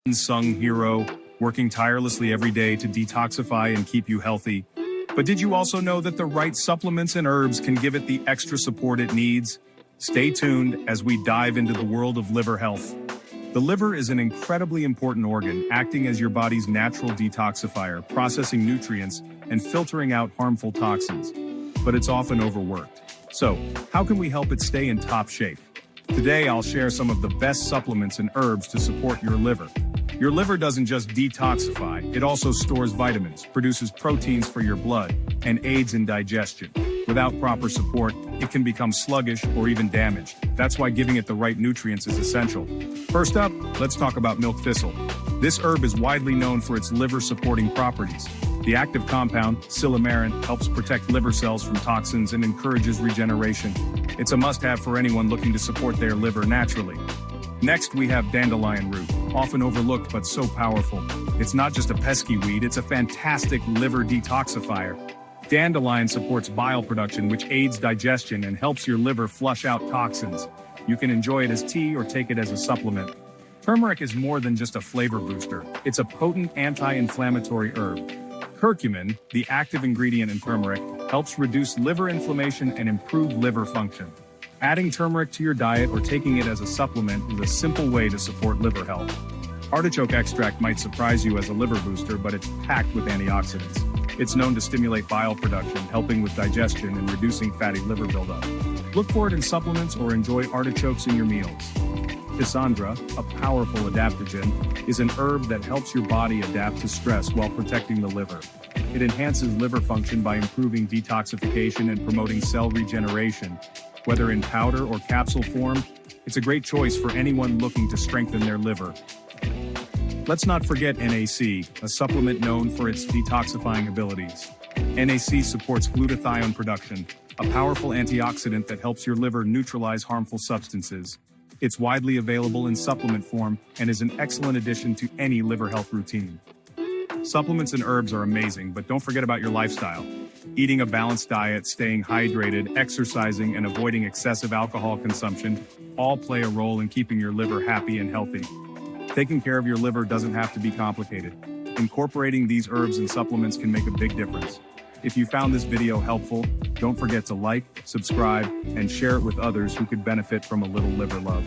unsung hero, working tirelessly every day to detoxify and keep you healthy. But did you also know that the right supplements and herbs can give it the extra support it needs? Stay tuned as we dive into the world of liver health. The liver is an incredibly important organ, acting as your body's natural detoxifier, processing nutrients and filtering out harmful toxins. But it's often overworked. So, how can we help it stay in top shape? Today, I'll share some of the best supplements and herbs to support your liver. Your liver doesn't just detoxify, it also stores vitamins, produces proteins for your blood, and aids in digestion. Without proper support, it can become sluggish or even damaged. That's why giving it the right nutrients is essential. First up, let's talk about milk thistle. This herb is widely known for its liver-supporting properties. The active compound, silymarin, helps protect liver cells from toxins and encourages regeneration. It's a must-have for anyone looking to support their liver naturally. Next, we have dandelion root, often overlooked but so powerful. It's not just a pesky weed, it's a fantastic liver detoxifier. Dandelion supports bile production, which aids digestion and helps your liver flush out toxins. You can enjoy it as tea or take it as a supplement. Turmeric is more than just a flavor booster. It's a potent anti-inflammatory herb. Curcumin, the active ingredient in turmeric, helps reduce liver inflammation and improve liver function. Adding turmeric to your diet or taking it as a supplement is a simple way to support liver health. Artichoke extract might surprise you as a liver booster, but it's packed with antioxidants. It's known to stimulate bile production, helping with digestion and reducing fatty liver buildup. Look for it in supplements or enjoy artichokes in your meals. Cassandra, a powerful adaptogen, is an herb that helps your body adapt to stress while protecting the liver. It enhances liver function by improving detoxification and promoting cell regeneration. Whether in powder or capsule form, it's a great choice for anyone looking to strengthen their liver. Let's not forget NAC, a supplement known for its detoxifying abilities. NAC supports glutathione production, a powerful antioxidant that helps your liver neutralize harmful substances. It's widely available in supplement form and is an excellent addition to any liver health routine. Supplements and herbs are amazing, but don't forget about your lifestyle. Eating a balanced diet, staying hydrated, exercising, and avoiding excessive alcohol consumption all play a role in keeping your liver happy and healthy. Taking care of your liver doesn't have to be complicated. Incorporating these herbs and supplements can make a big difference. If you found this video helpful, don't forget to like, subscribe, and share it with others who could benefit from a little liver love.